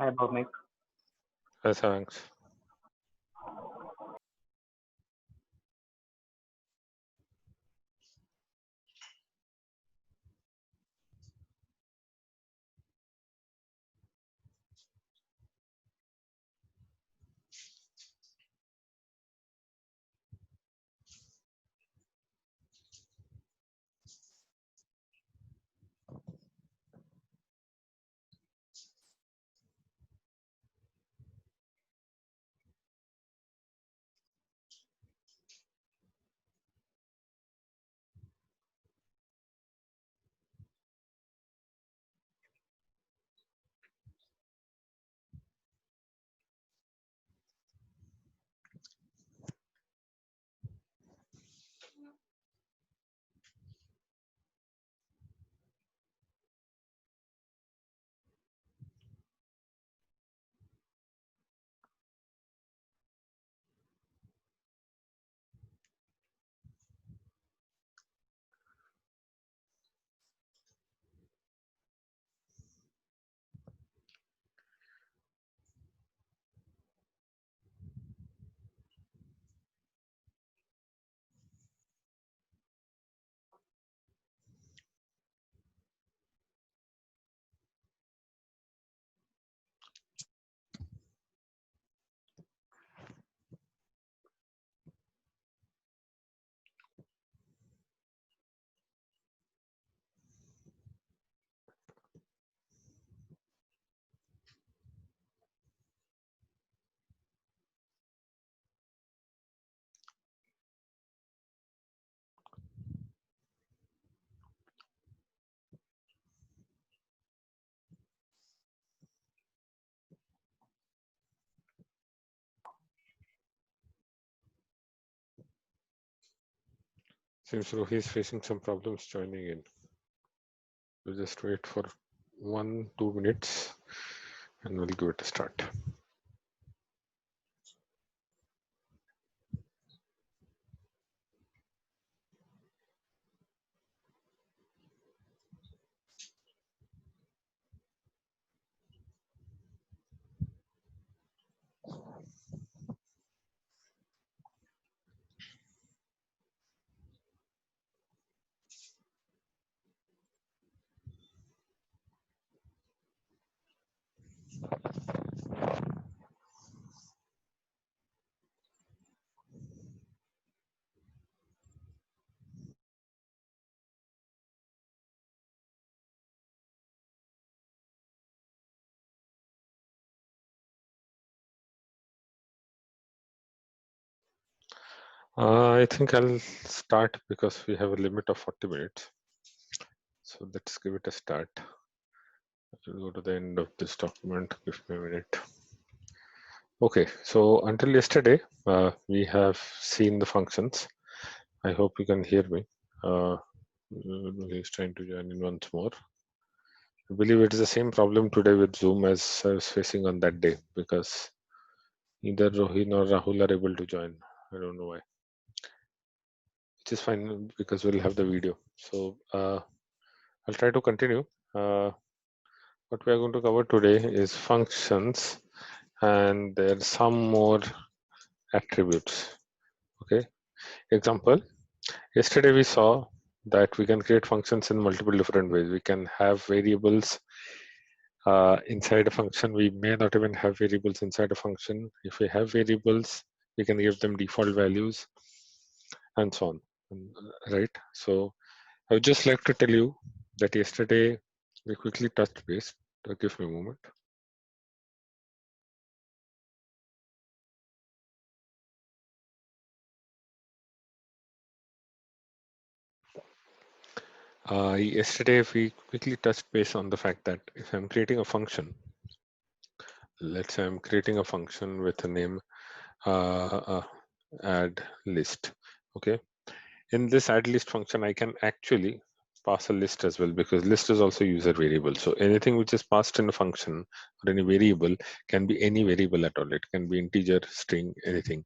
Hi, Bhavnik. Thanks. Seems Rohi is facing some problems joining in. We'll just wait for 1-2 minutes and we'll give it a start. I think I'll start because we have a limit of 40 minutes. So let's give it a start. We'll go to the end of this document. Give me a minute. Okay, so until yesterday, we have seen the functions. I hope you can hear me. He's trying to join in once more. I believe it is the same problem today with Zoom as I was facing on that day because neither Rohi nor Rahul are able to join. I don't know why. Which is fine because we'll have the video. So I'll try to continue. What we are going to cover today is functions, and there's some more attributes. Okay. Example. Yesterday we saw that we can create functions in multiple different ways. We can have variables inside a function. We may not even have variables inside a function. If we have variables, we can give them default values and so on, right? So I would just like to tell you that yesterday we quickly touched base. Give me a moment. Yesterday we quickly touched base on the fact that if I'm creating a function, let's say I'm creating a function with a name add list. Okay, in this add list function I can actually pass a list as well because list is also user variable. So anything which is passed in a function or any variable can be any variable at all. It can be integer, string, anything.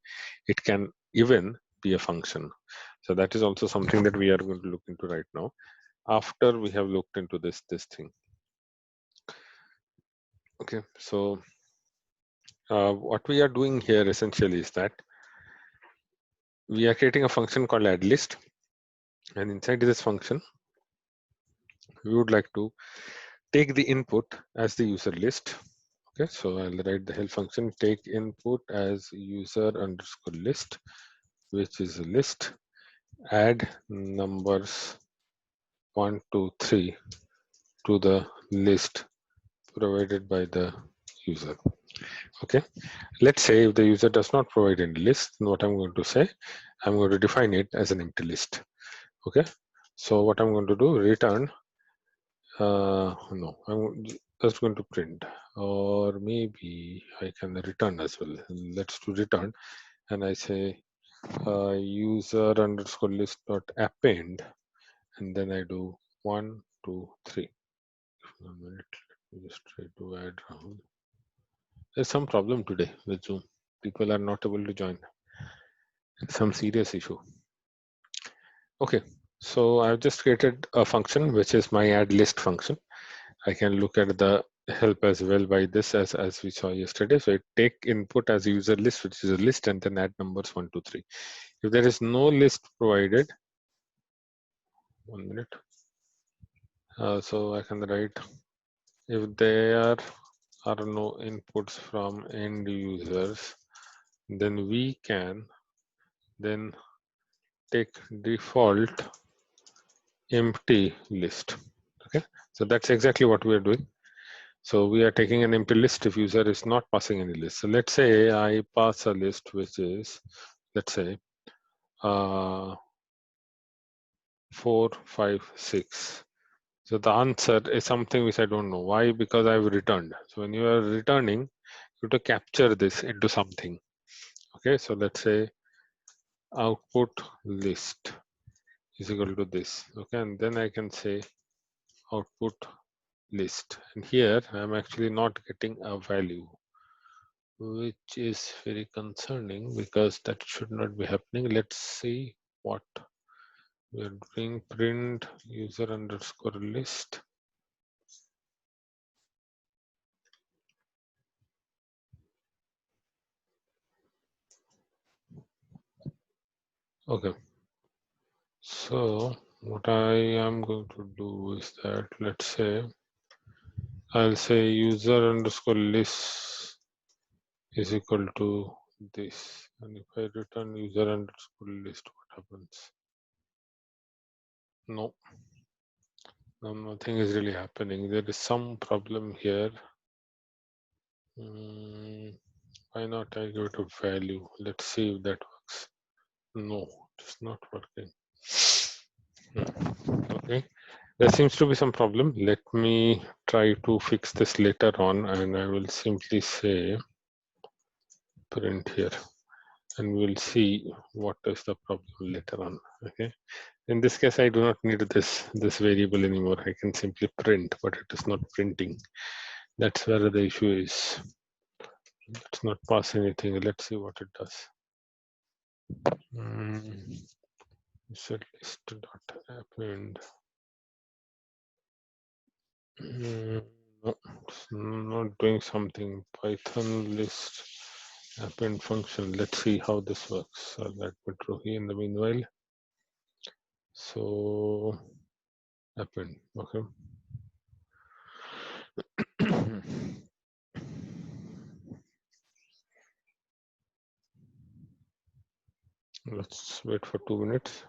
It can even be a function. So that is also something that we are going to look into right now after we have looked into this thing. Okay, so what we are doing here essentially is that we are creating a function called add list, and inside this function we would like to take the input as the user list. Okay, so I'll write the help function take input as user underscore list, which is a list, add numbers 1 2 3 to the list provided by the user. Okay, let's say if the user does not provide any list, what I'm going to say, I'm going to define it as an empty list. Okay, so what I'm going to do, return no, I'm just going to print, or maybe I can return as well. Let's do return, and I say user underscore list dot append, and then I do 1 2 3. A minute, let me just try to add Rahul. There's some problem today with Zoom. People are not able to join. Some serious issue. Okay, so I've just created a function which is my add list function. I can look at the help as well by this as we saw yesterday. So it take input as user list, which is a list, and then add numbers 1 2 3. If there is no list provided, 1 minute. So I can write if there are no inputs from end users, then we can then take default empty list. Okay, so that's exactly what we are doing. So we are taking an empty list if user is not passing any list. So let's say I pass a list which is, let's say 4 5 6. So the answer is something which I don't know. Why? Because I've returned. So when you are returning, you have to capture this into something. Okay, so let's say output list is equal to this. Okay, and then I can say output list. And here I'm actually not getting a value, which is very concerning because that should not be happening. Let's see what we are doing. Print user underscore list. Okay, so what I am going to do is that, let's say I'll say user underscore list is equal to this, and if I return user underscore list, what happens? No, nothing is really happening. There is some problem here. Why not I give it a value? Let's see if that works. No, it's not working. Okay, there seems to be some problem. Let me try to fix this later on, and I will simply say print here, and we'll see what is the problem later on. Okay, in this case I do not need this variable anymore. I can simply print, but it is not printing. That's where the issue is. Let's not pass anything. Let's see what it does. Set list dot append. No, it's not doing something. Python list append function. Let's see how this works. I'll let me draw here in the meanwhile. So append. Okay. Let's wait for 2 minutes.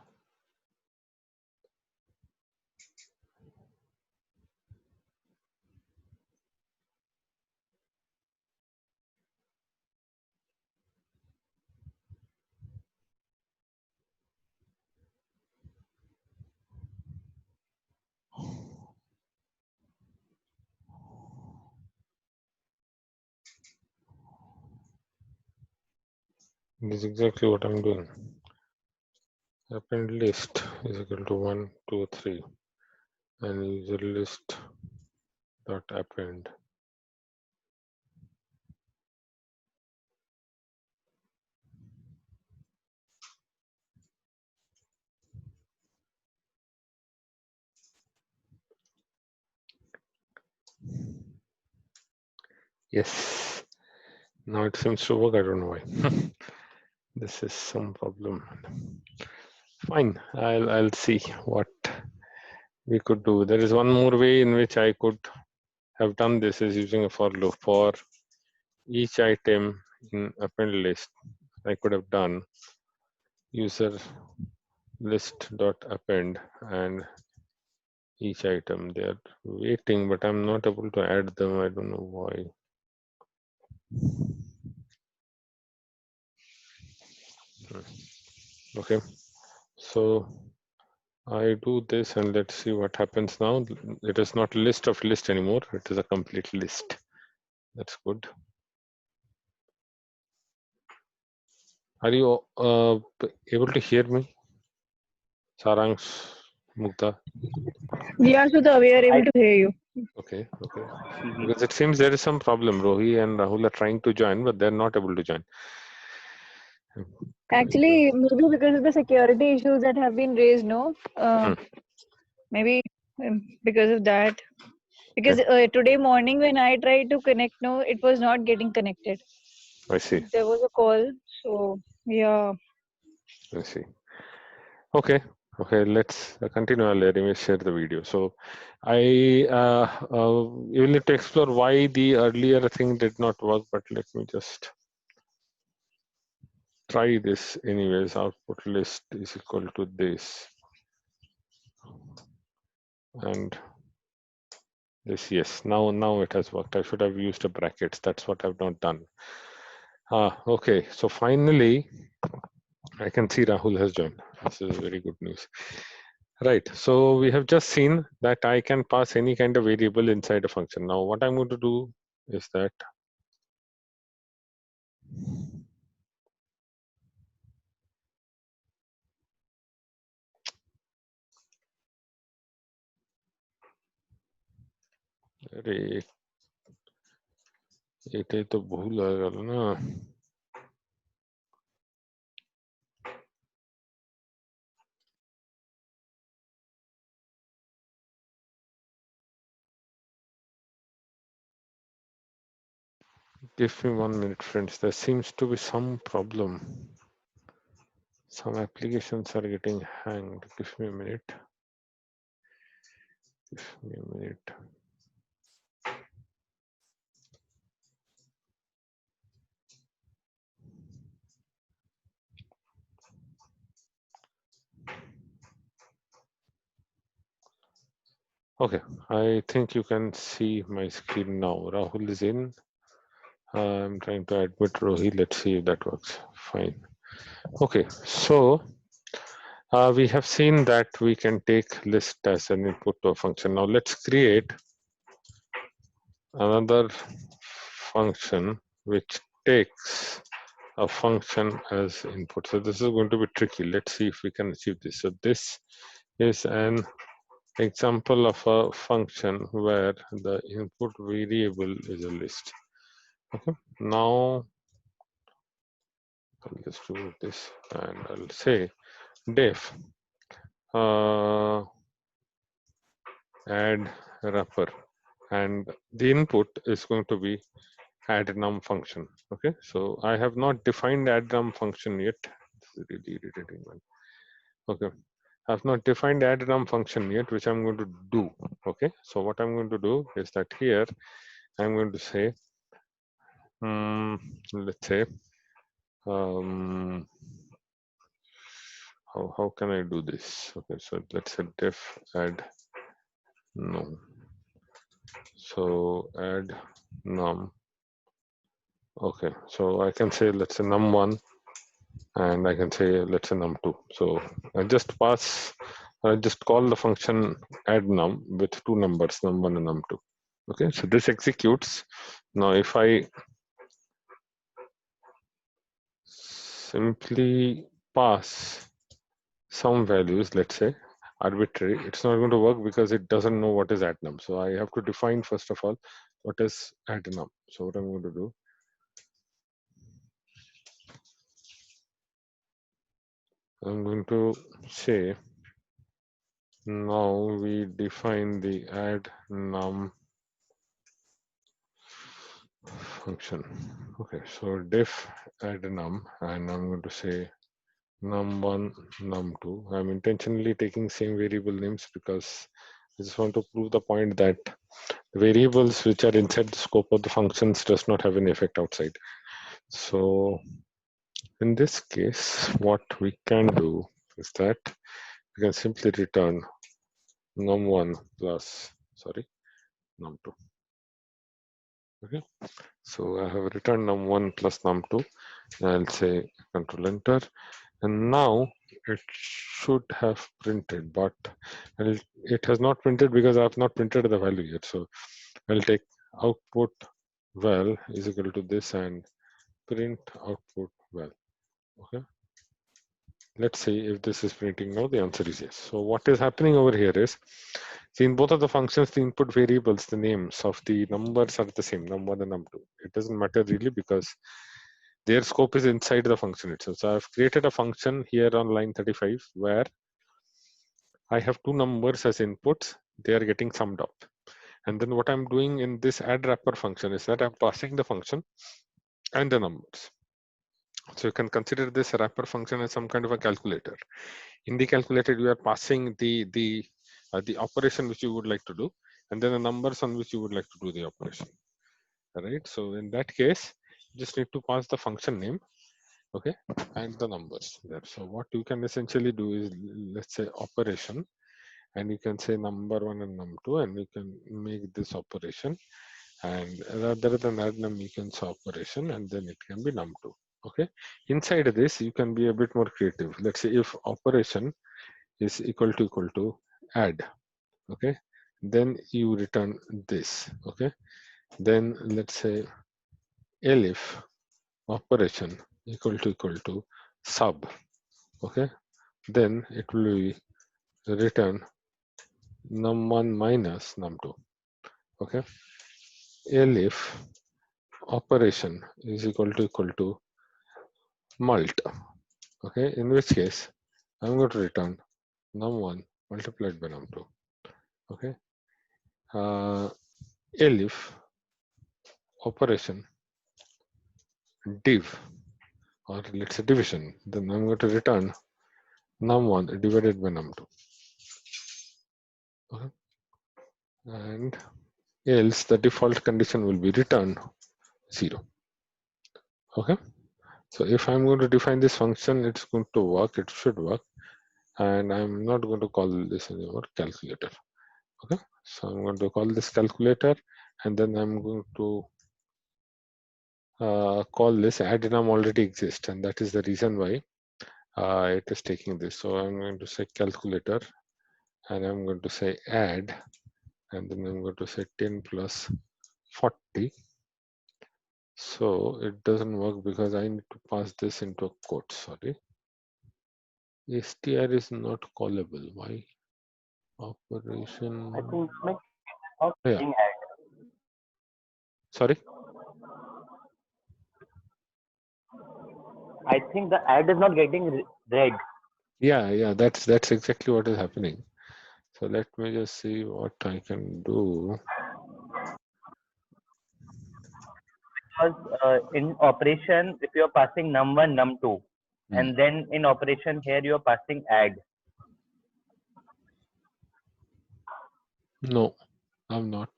This is exactly what I'm doing. Append list is equal to 1 2 3 and user list dot append. Yes. Now it seems to work. I don't know why. This is some problem. Fine. I'll see what we could do. There is one more way in which I could have done this is using a for loop. For each item in append list, I could have done user list dot append and each item. They are waiting, but I'm not able to add them. I don't know why. Okay, so I do this and let's see what happens now. It is not list of list anymore. It is a complete list. That's good. Are you able to hear me? Saransh, Mukta? Yeah, Sudha, we are able to hear you. Okay, okay. Because it seems there is some problem. Rohi and Rahul are trying to join, but they're not able to join. Actually, maybe because of the security issues that have been raised, no? Maybe because of that. Because today morning when I tried to connect, no, it was not getting connected. I see. There was a call, so yeah. I see. Okay. Okay, let's continue. I'll let me share the video. So you will need to explore why the earlier thing did not work, but let me just try this anyways. Output list is equal to this. And this, yes, now it has worked. I should have used a brackets. That's what I've not done. Okay, so finally, I can see Rahul has joined. This is very good news. Right, so we have just seen that I can pass any kind of variable inside a function. Now what I'm going to do is that अरे এটাই তো ভুল হয়ে গেল না Give me 1 minute, friends. There seems to be some problem. Some applications are getting hanged. Give me a minute. Give me a minute. Okay, I think you can see my screen now. Rahul is in. I'm trying to admit Rohi. Let's see if that works. Fine. Okay, so we have seen that we can take list as an input to a function. Now let's create another function which takes a function as input. So this is going to be tricky. Let's see if we can achieve this. So this is an example of a function where the input variable is a list. Okay, now I'll just do this and I'll say def add wrapper, and the input is going to be add num function. Okay, so I have not defined add num function yet. This is really irritating, man. Okay, I've not defined add num function yet, which I'm going to do. Okay, so what I'm going to do is that here I'm going to say let's say how can I do this? Okay, so let's say def add num. So add num. Okay, so I can say let's say num1 and I can say let's say num2. So I just call the function add num with two numbers, num1 and num2. Okay, so this executes. Now if I simply pass some values, let's say arbitrary, it's not going to work because it doesn't know what is add num. So I have to define first of all what is add num. So what I'm going to do, I'm going to say now we define the add num function. Okay, so def add num, and I'm going to say num1, num2. I'm intentionally taking same variable names because I just want to prove the point that variables which are inside the scope of the functions does not have any effect outside. So in this case, what we can do is that we can simply return num1 plus, sorry, num2. Okay, so I have returned num1 plus num2. I'll say control enter, and now it should have printed, but it has not printed because I have not printed the value yet. So I'll take output val is equal to this and print output val. Okay, let's see if this is printing now. The answer is yes. So what is happening over here is, see, in both of the functions, the input variables, the names of the numbers are the same, num1 and num2. It doesn't matter really because their scope is inside the function itself. So I've created a function here on line 35 where I have two numbers as inputs. They are getting summed up. And then what I'm doing in this add wrapper function is that I'm passing the function and the numbers. So you can consider this wrapper function as some kind of a calculator. In the calculator, you are passing the operation which you would like to do, and then the numbers on which you would like to do the operation. All right. So in that case, you just need to pass the function name, okay, and the numbers there. So what you can essentially do is, let's say operation, and you can say num1 and num2, and you can make this operation, and rather than add num, you can say operation, and then it can be num2. Okay, inside of this you can be a bit more creative. Let's say if operation is equal to add, okay, then you return this. Okay, then let's say elif operation equal to sub, okay, then it will be return num1 minus num2. Okay, elif operation is equal to mult. Okay, in which case I'm going to return num1 multiplied by num2. Okay, elif operation div, or let's say division, then I'm going to return num1 divided by num2. Okay, and else the default condition will be return 0. Okay, so if I'm going to define this function, it's going to work, it should work, and I'm not going to call this anymore calculator. Okay, so I'm going to call this calculator, and then I'm going to call this add num already exists, and that is the reason why it is taking this. So I'm going to say calculator, and I'm going to say add, and then I'm going to say 10 plus 40. So it doesn't work because I need to pass this into a quote. Sorry, str is not callable. Why? Operation. I think like not Yeah. getting add. Sorry. I think the add is not getting read. Yeah, that's exactly what is happening. So let me just see what I can do. Because in operation, if you are passing num1, num2, and then in operation here you are passing add. No, I'm not.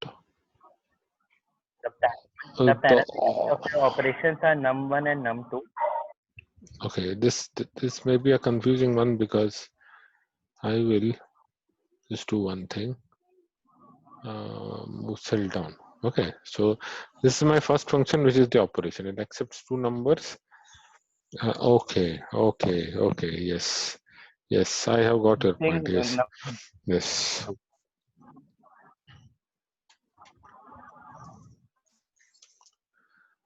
The parameters of your operations are num1 and num2. Okay, this may be a confusing one because I will just do one thing. Move cell down. Okay, so this is my first function, which is the operation. It accepts two numbers. Okay, yes, I have got your point. Yes.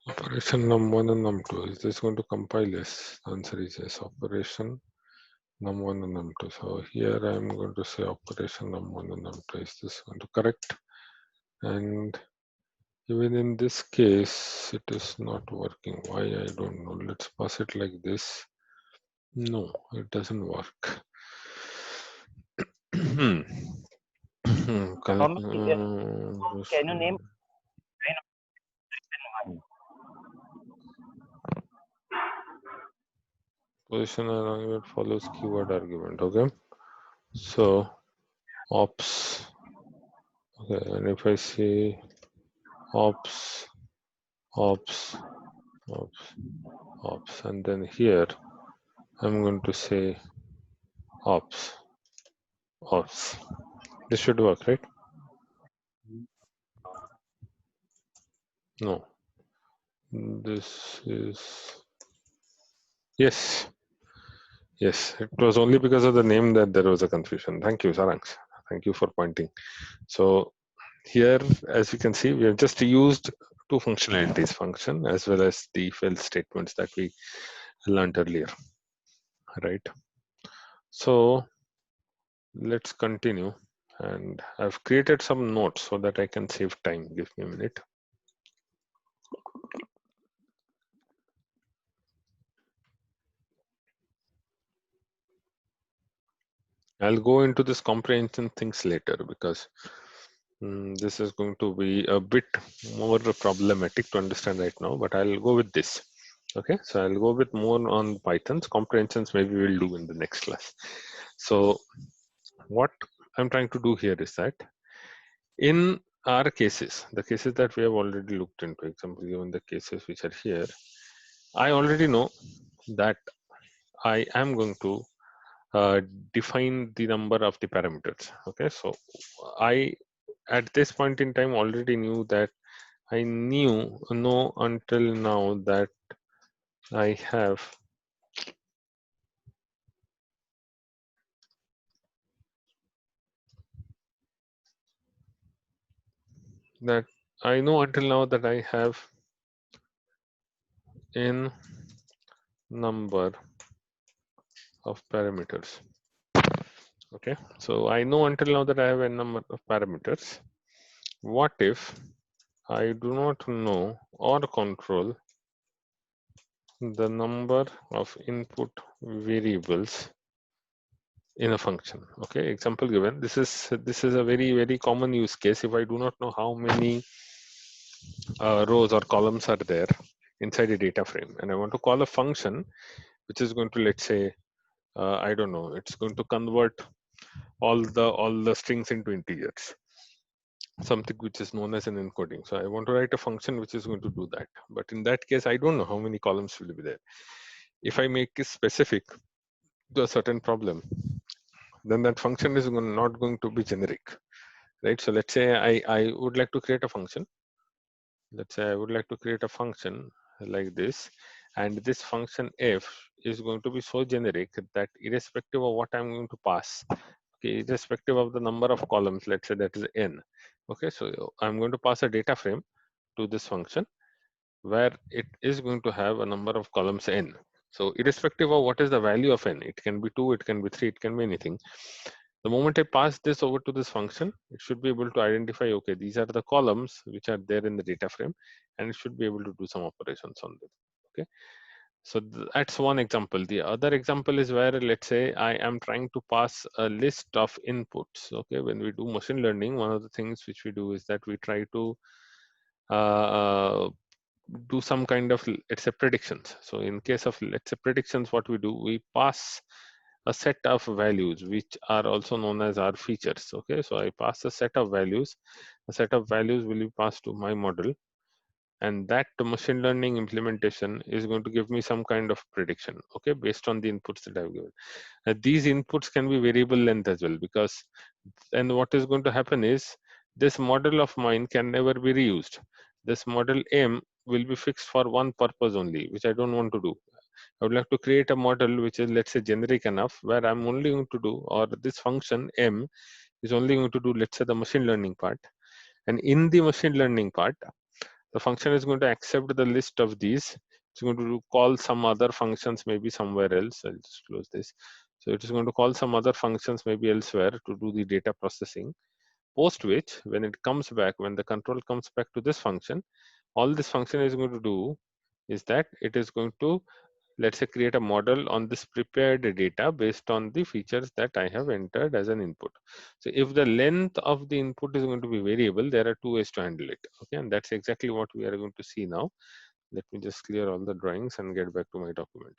Operation num1 and num2. Is this going to compile? Yes. Answer is yes. Operation num1 and num2. So here I am going to say operation num1 and num2. Is this going to correct? And even in this case, it is not working. Why? I don't know. Let's pass it like this. No, it doesn't work. Can you name position argument follows keyword argument. Okay, so ops. Okay, and if I say ops, ops, ops, ops, and then here I'm going to say ops, ops. This should work, right? No, this is, yes, yes. It was only because of the name that there was a confusion. Thank you, Sarangs. Thank you for pointing. So here, as you can see, we have just used two functionalities, function as well as the if else statements that we learned earlier, right? So let's continue, and I've created some notes so that I can save time. Give me a minute. I'll go into this comprehension things later because this is going to be a bit more problematic to understand right now, but I'll go with this. Okay, so I'll go with more on Python's comprehensions. Maybe we'll do in the next class. So what I'm trying to do here is that in our cases, the cases that we have already looked into, example, given the cases which are here, I already know that I am going to define the number of the parameters. Okay, so I at this point in time already knew that I know until now that I have that I know until now that I have n number of parameters. Okay, so I know until now that I have n number of parameters. What if I do not know or control the number of input variables in a function? Okay, example given. This is a very common use case. If I do not know how many rows or columns are there inside a data frame, and I want to call a function which is going to, let's say, I don't know, it's going to convert all the strings into integers, something which is known as an encoding. So I want to write a function which is going to do that. But in that case, I don't know how many columns will be there. If I make it specific to a certain problem, then that function is not going to be generic, right? So let's say I would like to create a function. Let's say I would like to create a function like this, and this function f is going to be so generic that irrespective of what I'm going to pass, okay, irrespective of the number of columns, let's say that is n. Okay, so I'm going to pass a data frame to this function where it is going to have a number of columns n. So irrespective of what is the value of n, it can be 2, it can be 3, it can be anything. The moment I pass this over to this function, it should be able to identify, okay, these are the columns which are there in the data frame, and it should be able to do some operations on them. Okay, so that's one example. The other example is where, let's say, I am trying to pass a list of inputs. Okay, when we do machine learning, one of the things which we do is that we try to do some kind of, let's say, predictions. So in case of, let's say, predictions, what we do, we pass a set of values which are also known as our features. Okay, so I pass a set of values. A set of values will be passed to my model, and that machine learning implementation is going to give me some kind of prediction, okay, based on the inputs that I've given. These inputs can be variable length as well, because then what is going to happen is this model of mine can never be reused. This model M will be fixed for one purpose only, which I don't want to do. I would like to create a model which is, let's say, generic enough, where I'm only going to do, or this function M is only going to do, let's say, the machine learning part. And in the machine learning part, the function is going to accept the list of these. It's going to call some other functions maybe somewhere else. I'll just close this. So it is going to call some other functions maybe elsewhere to do the data processing. Post which, when it comes back, when the control comes back to this function, all this function is going to do is that it is going to, let's say, create a model on this prepared data based on the features that I have entered as an input. So if the length of the input is going to be variable, there are two ways to handle it. Okay, and that's exactly what we are going to see now. Let me just clear all the drawings and get back to my document.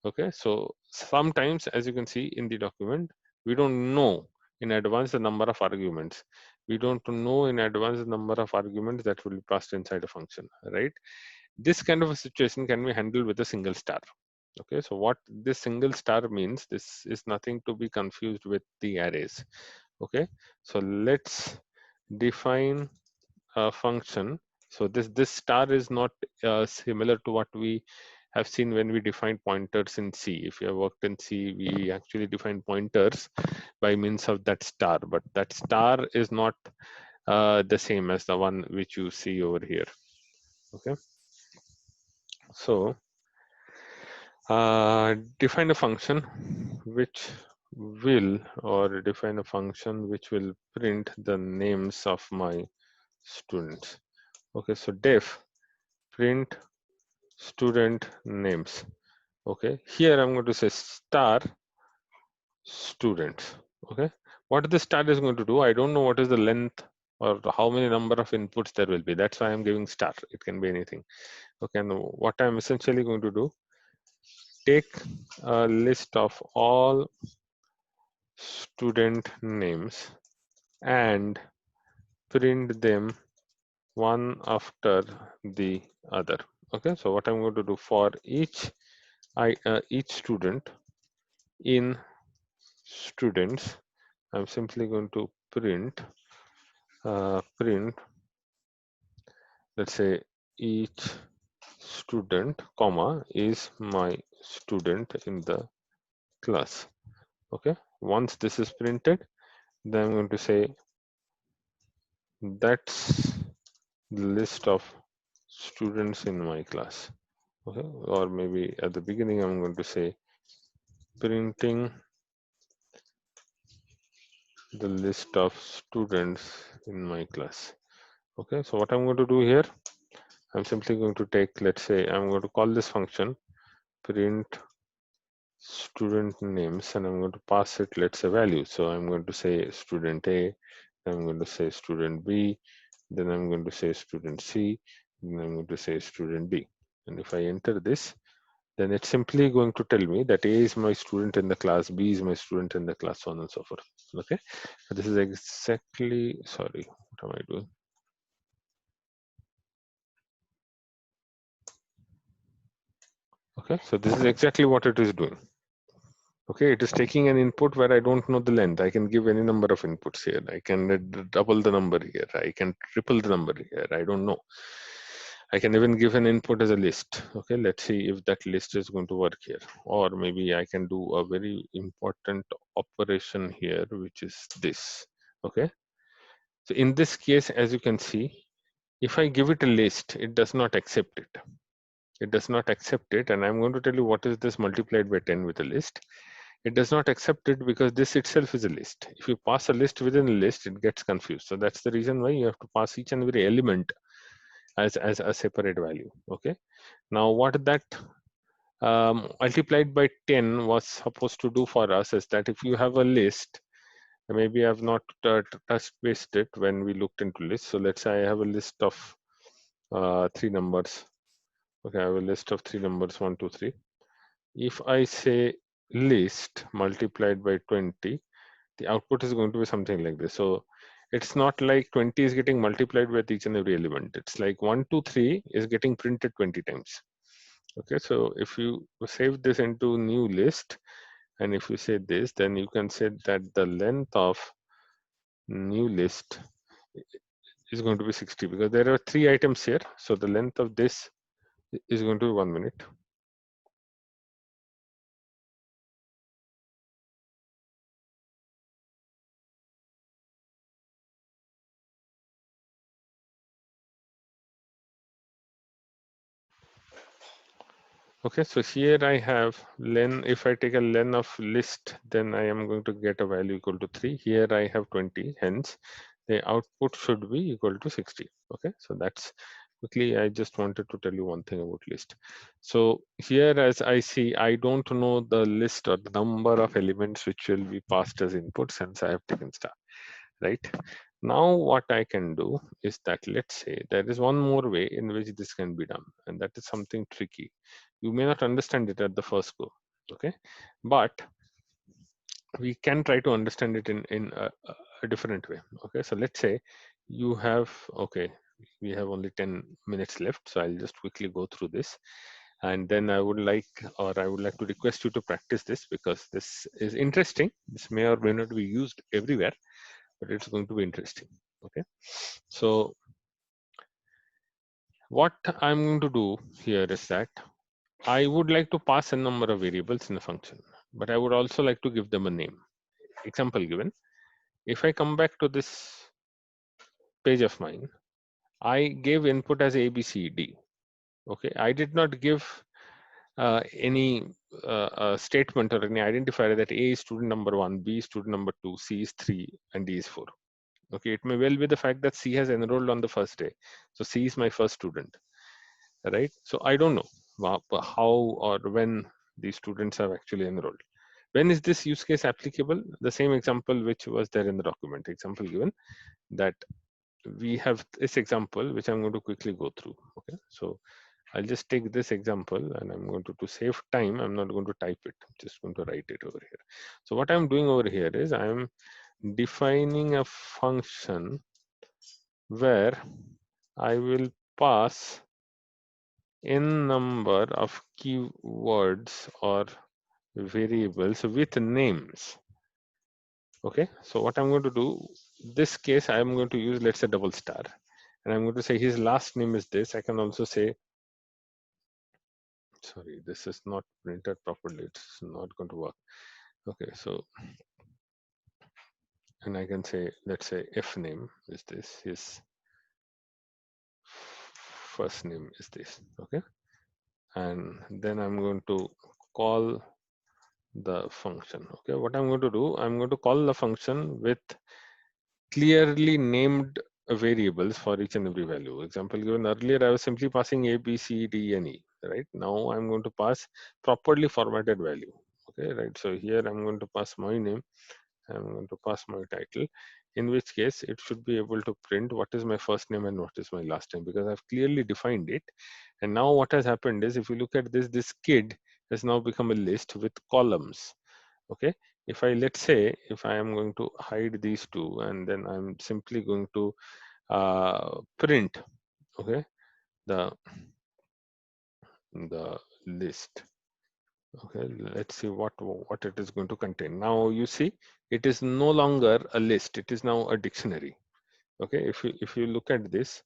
Okay, so sometimes, as you can see in the document, we don't know in advance the number of arguments. We don't know in advance the number of arguments that will be passed inside a function, right? This kind of a situation can be handled with a single star. Okay, so what this single star means, this is nothing to be confused with the arrays. Okay, so let's define a function. So this star is not similar to what we have seen when we define pointers in C. If you have worked in C, we actually define pointers by means of that star, but that star is not the same as the one which you see over here. Okay, so define a function which will, or define a function which will print the names of my students. Okay, so def print student names. Okay, here I'm going to say star students. Okay, what this star is going to do, I don't know what is the length or how many number of inputs there will be. That's why I'm giving star. It can be anything. Okay, and what I'm essentially going to do, take a list of all student names and print them one after the other. Okay, so what I'm going to do for each student in students, I'm simply going to print let's say each student comma is my student in the class. Okay, once this is printed, then I'm going to say that's the list of students in my class. Okay, or maybe at the beginning I'm going to say printing the list of students in my class. Okay, so what I'm going to do here, I'm simply going to take, let's say I'm going to call this function print student names, and I'm going to pass it, let's say, value. So I'm going to say student A, I'm going to say student B, then I'm going to say student C, then I'm going to say student D. And if I enter this, then it's simply going to tell me that A is my student in the class, B is my student in the class, so on and so forth. Okay, so this is exactly, sorry, what am I doing? Okay, so this is exactly what it is doing. Okay, it is taking an input where I don't know the length. I can give any number of inputs here. I can double the number here. I can triple the number here. I don't know. I can even give an input as a list. Okay, let's see if that list is going to work here. Or maybe I can do a very important operation here, which is this. Okay, so in this case, as you can see, if I give it a list, it does not accept it. It does not accept it. And I'm going to tell you what is this multiplied by 10 with a list. It does not accept it because this itself is a list. If you pass a list within a list, it gets confused. So that's the reason why you have to pass each and every element as a separate value. Okay, now what that multiplied by 10 was supposed to do for us is that if you have a list, maybe I've not touched based it when we looked into lists. So let's say I have a list of 3 numbers. Okay, I have a list of 3 numbers, 1 2 3. If I say list multiplied by 20, the output is going to be something like this. So it's not like 20 is getting multiplied with each and every element. It's like 1 2 3 is getting printed 20 times. Okay, so if you save this into new list, and if you say this, then you can say that the length of new list is going to be 60 because there are 3 items here. So the length of this is going to be 1 minute. Okay, so here I have len. If I take a len of list, then I am going to get a value equal to 3. Here I have 20, hence the output should be equal to 60. Okay, so that's quickly. I just wanted to tell you one thing about list. So here, as I see, I don't know the list or the number of elements which will be passed as input since I have taken star, right? Now what I can do is that, let's say there is one more way in which this can be done, and that is something tricky. You may not understand it at the first go. Okay, but we can try to understand it in a different way. Okay, so let's say you have, okay, we have only 10 minutes left, so I'll just quickly go through this, and then I would like to request you to practice this, because this is interesting. This may or may not be used everywhere, but it's going to be interesting. Okay, so what I'm going to do here is that I would like to pass a number of variables in a function, but I would also like to give them a name. Example given, if I come back to this page of mine, I gave input as A, B, C, D. Okay, I did not give any statement or any identifier that A is student number 1, B is student number 2, C is 3, and D is 4. Okay, it may well be the fact that C has enrolled on the first day, so C is my first student, right? So I don't know how or when these students have actually enrolled. When is this use case applicable? The same example which was there in the document. Example given that we have this example which I'm going to quickly go through. Okay, so I'll just take this example, and I'm going to save time, I'm not going to type it, I'm just going to write it over here. So what I'm doing over here is I'm defining a function where I will pass n number of keywords or variables with names. Okay, so what I'm going to do, this case I'm going to use, let's say, double star, and I'm going to say his last name is this. I can also say, sorry, this is not printed properly, it's not going to work. Okay, so, and I can say, let's say F name is this, his first name is this. Okay, and then I'm going to call the function. Okay, what I'm going to do, I'm going to call the function with clearly named variables for each and every value. Example given earlier, I was simply passing A, B, C, D, and E. Right now, I'm going to pass properly formatted value. Okay, right. So here I'm going to pass my name. I'm going to pass my title. In which case, it should be able to print what is my first name and what is my last name, because I've clearly defined it. And now what has happened is, if you look at this, this kid has now become a list with columns. Okay, if I, let's say, if I am going to hide these two, and then I'm simply going to print, okay, the list. Okay, let's see what it is going to contain. Now you see, it is no longer a list, it is now a dictionary. Okay, if you look at this,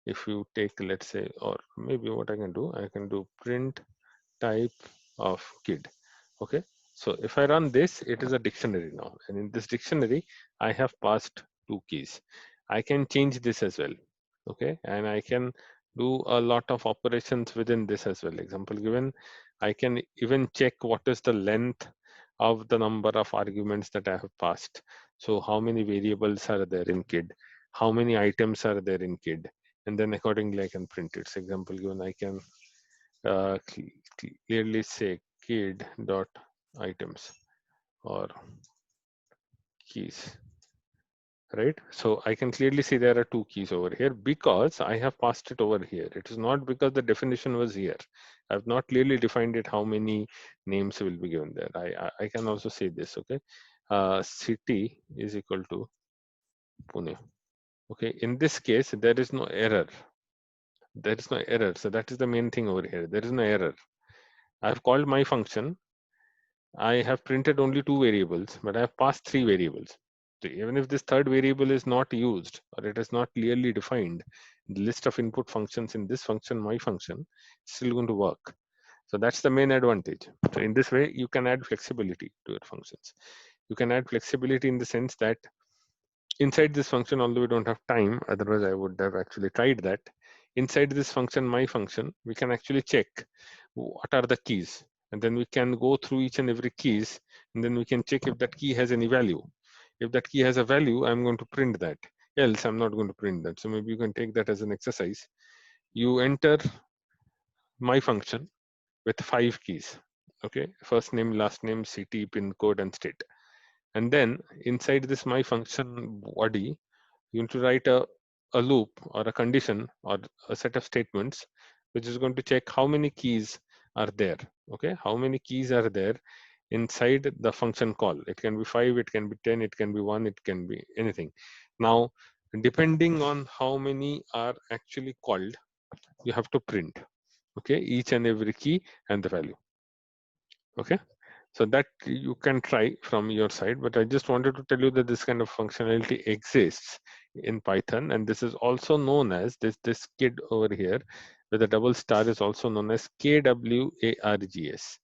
if you take, let's say, or maybe what I can do, I can do print type of kid. Okay, so if I run this, it is a dictionary now, and in this dictionary I have passed 2 keys. I can change this as well. Okay, and I can do a lot of operations within this as well. Example given, I can even check what is the length of the number of arguments that I have passed. So how many variables are there in kid, how many items are there in kid, and then accordingly I can print it. So example given, I can clearly say kid dot items or keys, right? So I can clearly see there are 2 keys over here because I have passed it over here. It is not because the definition was here. I've not clearly defined it how many names will be given there. I can also say this. Okay, city is equal to Pune. Okay, in this case there is no error. There is no error. So that is the main thing over here. There is no error. I have called my function. I have printed only 2 variables, but I have passed 3 variables. So even if this third variable is not used or it is not clearly defined, the list of input functions in this function, my function, is still going to work. So that's the main advantage. So in this way, you can add flexibility to your functions. You can add flexibility in the sense that inside this function, although we don't have time, otherwise I would have actually tried that. Inside this function, my function, we can actually check what are the keys, and then we can go through each and every keys, and then we can check if that key has any value. If that key has a value, I'm going to print that. Else, I'm not going to print that. So maybe you can take that as an exercise. You enter my function with 5 keys. Okay, first name, last name, city, pin code, and state. And then inside this my function body, you need to write a loop or a condition or a set of statements which is going to check how many keys are there. Okay, how many keys are there inside the function call? It can be 5, it can be 10, it can be 1, it can be anything. Now, depending on how many are actually called, you have to print, okay, each and every key and the value. Okay, so that you can try from your side, but I just wanted to tell you that this kind of functionality exists in Python, and this is also known as this kid over here with a double star is also known as KWARGS.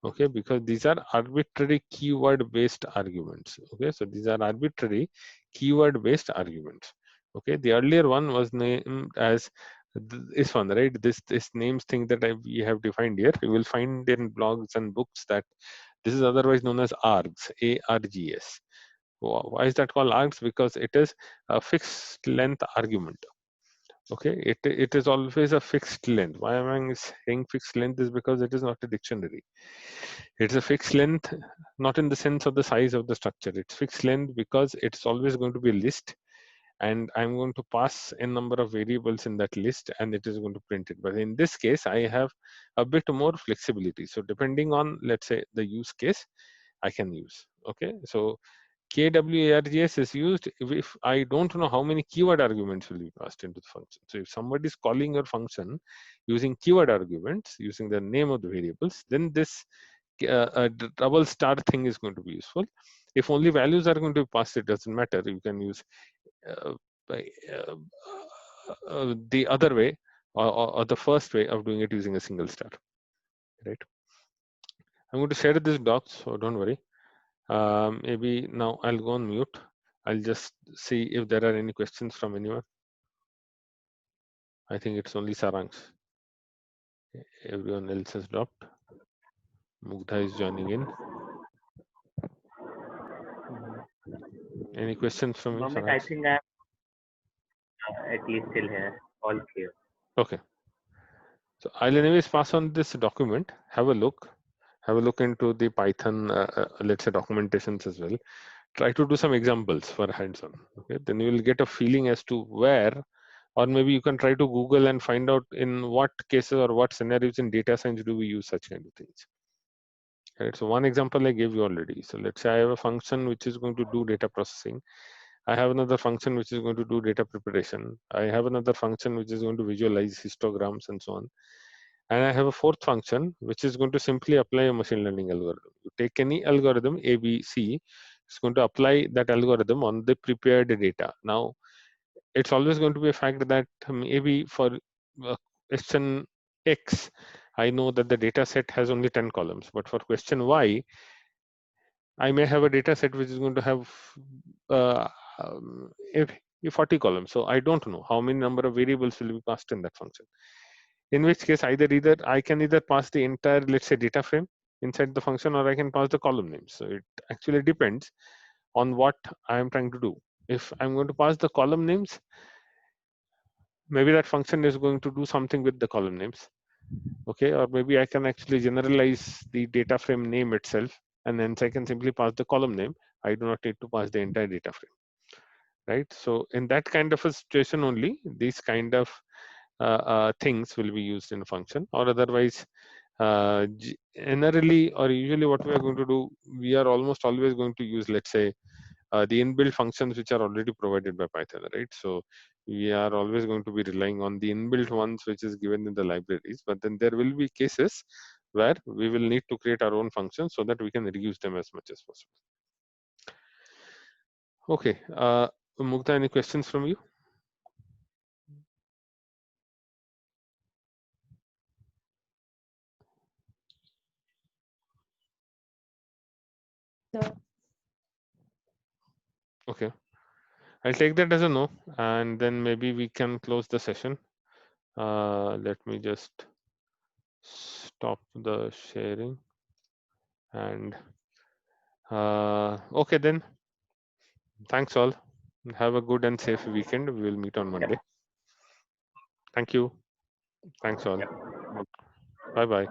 Okay, because these are arbitrary keyword based arguments. Okay, so these are arbitrary keyword based arguments. Okay, the earlier one was named as this one, right? This names thing that we have defined here, you will find in blogs and books that this is otherwise known as args, ARGS. Why is that called args? Because it is a fixed length argument. Okay, it is always a fixed length. Why am I saying fixed length? Is because it is not a dictionary. It's a fixed length, not in the sense of the size of the structure. It's fixed length because it's always going to be a list, and I'm going to pass a number of variables in that list, and it is going to print it. But in this case, I have a bit more flexibility. So depending on, let's say, the use case, I can use. Okay, so KWARGS is used if I don't know how many keyword arguments will be passed into the function. So if somebody is calling your function using keyword arguments, using the name of the variables, then this double star thing is going to be useful. If only values are going to be passed, it doesn't matter. You can use uh, the other way, or the first way of doing it using a single star, right? I'm going to share this doc, so don't worry. Maybe now I'll go on mute. I'll just see if there are any questions from anyone. I think it's only Sarangs. Everyone else has dropped. Mugdha is joining in. Any questions from you, Moment, I Sarangs? think I'm at least still here. All clear. Okay. So I'll anyways pass on this document. Have a look. Have a look into the Python, let's say, documentations as well. Try to do some examples for hands-on. Okay, then you will get a feeling as to where, or maybe you can try to Google and find out in what cases or what scenarios in data science do we use such kind of things. Right. So one example I gave you already. So let's say I have a function which is going to do data processing. I have another function which is going to do data preparation. I have another function which is going to visualize histograms and so on. And I have a fourth function which is going to simply apply a machine learning algorithm. You take any algorithm A, B, C, it's going to apply that algorithm on the prepared data. Now, it's always going to be a fact that maybe for question X, I know that the data set has only 10 columns, but for question Y, I may have a data set which is going to have uh, um, 40 columns. So I don't know how many number of variables will be passed in that function. In which case, either I can either pass the entire, let's say, data frame inside the function, or I can pass the column names. So it actually depends on what I am trying to do. If I'm going to pass the column names, maybe that function is going to do something with the column names. Okay, or maybe I can actually generalize the data frame name itself, and then I can simply pass the column name. I do not need to pass the entire data frame, right? So in that kind of a situation only, these kind of things will be used in a function, or otherwise generally or usually what we are going to do, we are almost always going to use, let's say, the inbuilt functions which are already provided by Python, right? So we are always going to be relying on the inbuilt ones which is given in the libraries, but then there will be cases where we will need to create our own functions so that we can reuse them as much as possible. Okay, Mugdha, any questions from you? No. Okay, I'll take that as a no, and then maybe we can close the session. Let me just stop the sharing, and okay then, thanks all. Have a good and safe weekend. We will meet on Monday. Thank you. Thanks all. Bye bye.